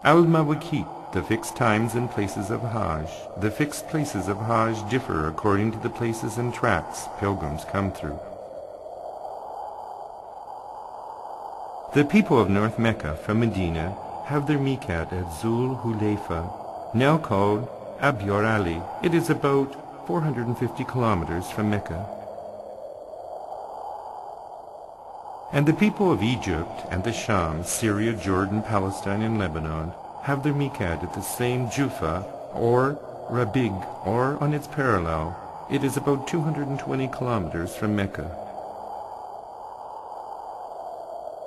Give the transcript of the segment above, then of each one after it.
Al-Mawaqeet, the fixed times and places of Hajj. The fixed places of Hajj differ according to the places and tracts pilgrims come through. The people of North Mecca from Medina have their miqat at Zul Hulayfa, now called Abyar Ali. It is about 450 kilometers from Mecca. And the people of Egypt and the Sham, Syria, Jordan, Palestine, and Lebanon have their miqat at the same Jufa or Rabig, or on its parallel. It is about 220 kilometers from Mecca.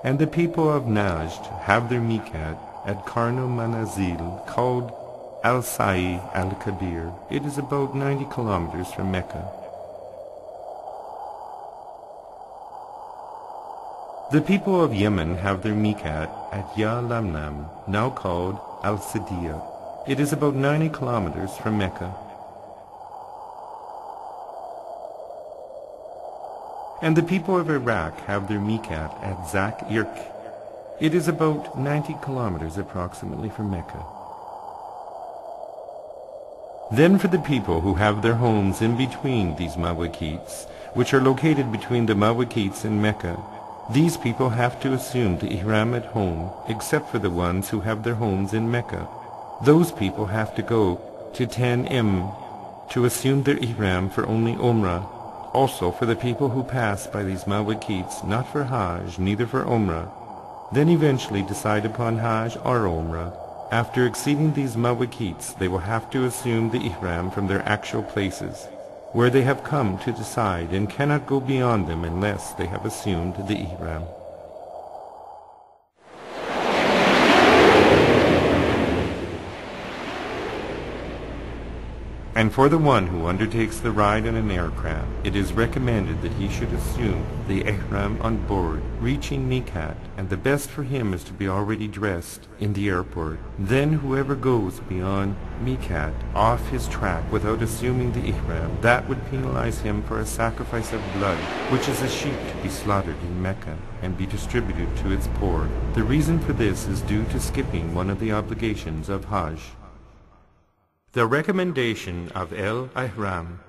And the people of Najd have their miqat at Karno Manazil, called al-Sa'i al-Kabir. It is about 90 kilometers from Mecca. The people of Yemen have their miqat at Ya Lamlam, now called al-Sidiyah. It is about 90 kilometers from Mecca. And the people of Iraq have their miqat at Zak Irq. It is about 90 kilometers approximately from Mecca. Then for the people who have their homes in between these Mawaqeets, which are located between the Mawaqeets and Mecca, these people have to assume the Ihram at home, except for the ones who have their homes in Mecca. Those people have to go to Tan'im to assume their Ihram for only Umrah. Also for the people who pass by these Mawaqeets, not for Hajj, neither for Umrah, then eventually decide upon Hajj or Umrah. After exceeding these Mawaqeets, they will have to assume the Ihram from their actual places, where they have come to decide, and cannot go beyond them unless they have assumed the Ihram. And for the one who undertakes the ride in an aircraft, it is recommended that he should assume the Ihram on board, reaching miqat, and the best for him is to be already dressed in the airport. Then whoever goes beyond miqat, off his track, without assuming the Ihram, that would penalize him for a sacrifice of blood, which is a sheep to be slaughtered in Mecca and be distributed to its poor. The reason for this is due to skipping one of the obligations of Hajj. The recommendation of al-Ihram.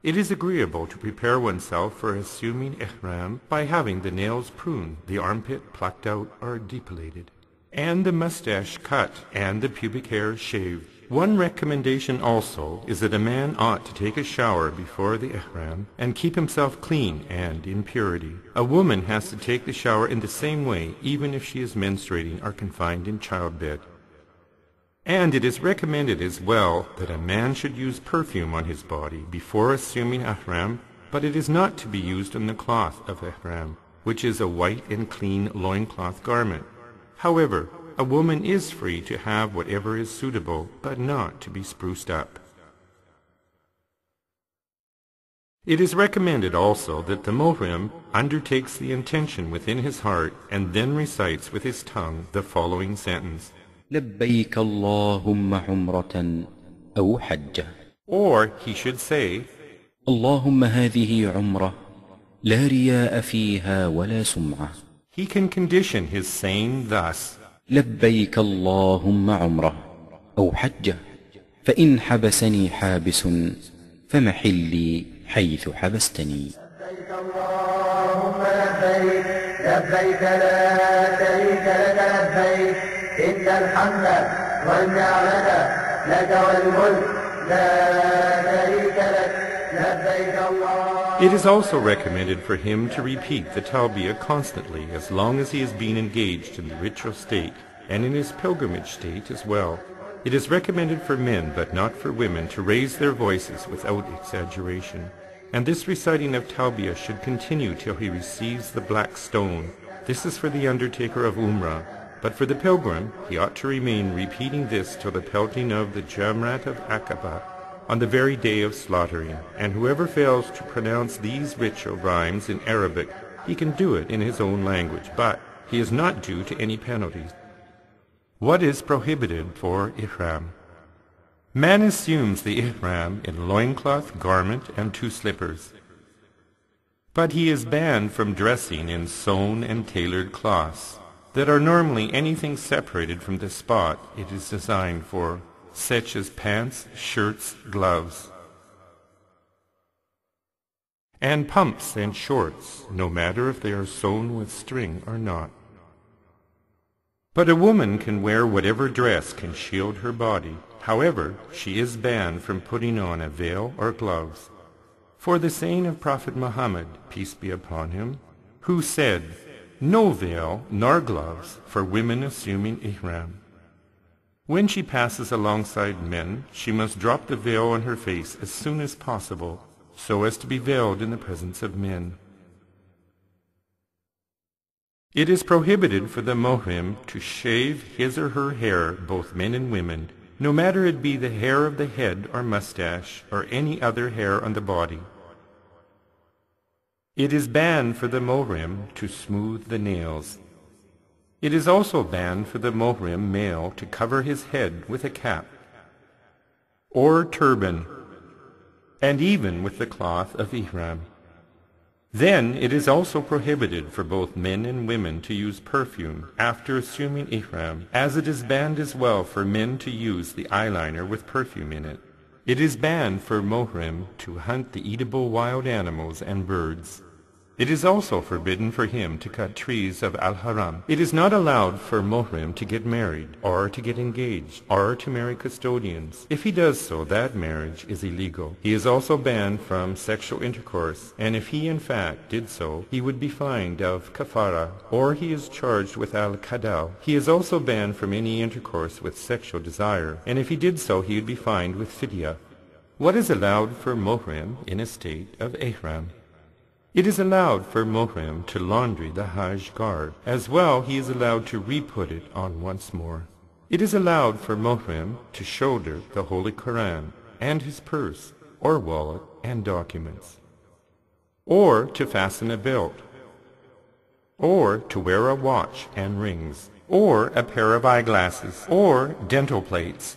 It is agreeable to prepare oneself for assuming Ihram by having the nails pruned, the armpit plucked out or depilated, and the mustache cut, and the pubic hair shaved. One recommendation also is that a man ought to take a shower before the Ihram and keep himself clean and in purity. A woman has to take the shower in the same way, even if she is menstruating or confined in childbed. And it is recommended as well that a man should use perfume on his body before assuming Ihram, but it is not to be used on the cloth of Ihram, which is a white and clean loincloth garment. However, a woman is free to have whatever is suitable, but not to be spruced up. It is recommended also that the Muhrim undertakes the intention within his heart and then recites with his tongue the following sentence: لبيك اللهم عمرة أو حجة. Or he should say, اللهم هذه عمرة لا رياء فيها ولا سمعة. He can condition his saying thus: لبيك اللهم عمرة أو حجة فإن حبسني حابس فمحلي حيث حبستني. لبيك اللهم لبيك لبيك لا شريك لك لبيك إن الحمد والنعمة لك والملك لا شريك لك لبيك الله. It is also recommended for him to repeat the talbiyah constantly as long as he is being engaged in the ritual state and in his pilgrimage state as well. It is recommended for men but not for women to raise their voices without exaggeration. And this reciting of talbiyah should continue till he receives the black stone. This is for the undertaker of Umrah. But for the pilgrim, he ought to remain repeating this till the pelting of the Jamrat of Aqaba on the very day of slaughtering. And whoever fails to pronounce these ritual rhymes in Arabic, he can do it in his own language, but he is not due to any penalties. What is prohibited for Ihram? Man assumes the Ihram in loincloth, garment, and 2 slippers. But he is banned from dressing in sewn and tailored cloths. that are normally anything separated from the spot it is designed for, such as pants, shirts, gloves, and pumps and shorts, no matter if they are sewn with string or not. But a woman can wear whatever dress can shield her body. However, she is banned from putting on a veil or gloves. For the saying of Prophet Muhammad, peace be upon him, who said, "No veil nor gloves for women assuming Ihram." When she passes alongside men, she must drop the veil on her face as soon as possible, so as to be veiled in the presence of men. It is prohibited for the Muhrim to shave his or her hair, both men and women, no matter it be the hair of the head or mustache or any other hair on the body. It is banned for the Muhrim to smooth the nails. It is also banned for the Muhrim male to cover his head with a cap or turban, and even with the cloth of Ihram. Then it is also prohibited for both men and women to use perfume after assuming Ihram, as it is banned as well for men to use the eyeliner with perfume in it. It is banned for Muhrim to hunt the eatable wild animals and birds. It is also forbidden for him to cut trees of al-Haraam. It is not allowed for Muhrim to get married, or to get engaged, or to marry custodians. If he does so, that marriage is illegal. He is also banned from sexual intercourse, and if he in fact did so, he would be fined of kafara, or he is charged with al-Qada. He is also banned from any intercourse with sexual desire, and if he did so, he would be fined with fidya. What is allowed for Muhrim in a state of Ihram? It is allowed for Muhrim to laundry the Hajj garb. As well, he is allowed to re-put it on once more. It is allowed for Muhrim to shoulder the Holy Qur'an and his purse or wallet and documents, or to fasten a belt, or to wear a watch and rings, or a pair of eyeglasses, or dental plates.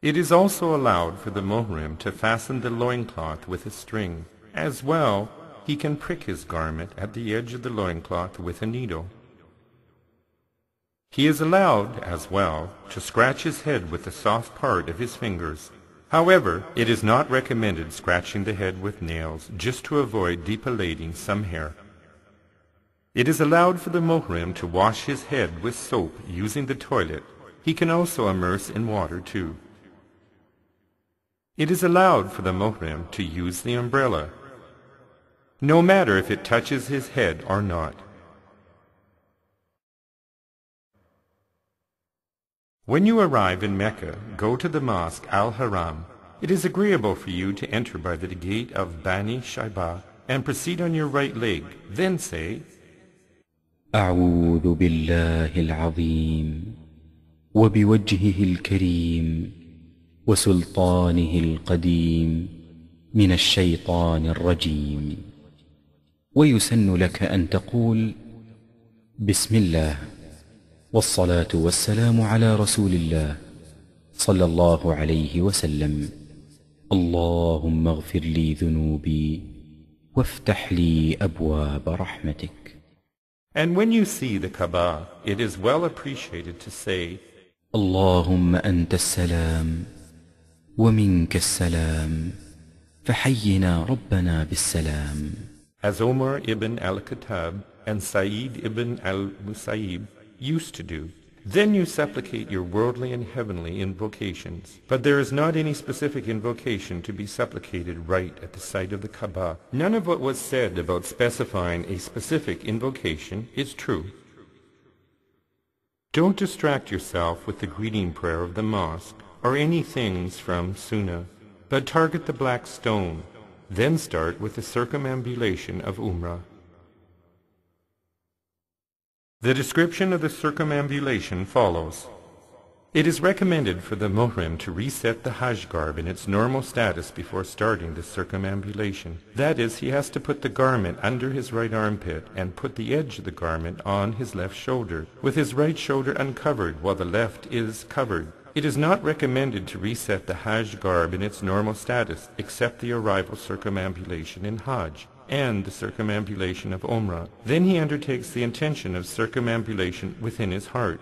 It is also allowed for the Muhrim to fasten the loincloth with a string. As well, he can prick his garment at the edge of the loincloth with a needle. He is allowed, as well, to scratch his head with the soft part of his fingers. However, it is not recommended scratching the head with nails, just to avoid depilating some hair. It is allowed for the Muhrim to wash his head with soap using the toilet. He can also immerse in water too. It is allowed for the Muhrim to use the umbrella, no matter if it touches his head or not. When you arrive in Mecca, go to the mosque al-Haraam. It is agreeable for you to enter by the gate of Bani Shaybah and proceed on your right leg. Then say, أعوذ بالله العظيم وبوجهه الكريم وسلطانه القديم من الشيطان الرجيم. ويسن لك أن تقول بسم الله والصلاة والسلام على رسول الله صلى الله عليه وسلم. اللهم اغفر لي ذنوبي وافتح لي أبواب رحمتك. And when you see the Kaaba, it is well appreciated to say, اللهم أنت السلام ومنك السلام فحينا ربنا بالسلام. as Omar ibn al-Khattab and Sa'id ibn al-Musayyib used to do. Then you supplicate your worldly and heavenly invocations. But there is not any specific invocation to be supplicated right at the site of the Kaaba. None of what was said about specifying a specific invocation is true. Don't distract yourself with the greeting prayer of the mosque or any things from Sunnah, but target the black stone. Then start with the circumambulation of Umrah. The description of the circumambulation follows. It is recommended for the muhrim to reset the Hajj garb in its normal status before starting the circumambulation. That is, he has to put the garment under his right armpit and put the edge of the garment on his left shoulder, with his right shoulder uncovered while the left is covered. It is not recommended to reset the Hajj garb in its normal status except the arrival circumambulation in Hajj. and the circumambulation of Umrah. Then he undertakes the intention of circumambulation within his heart.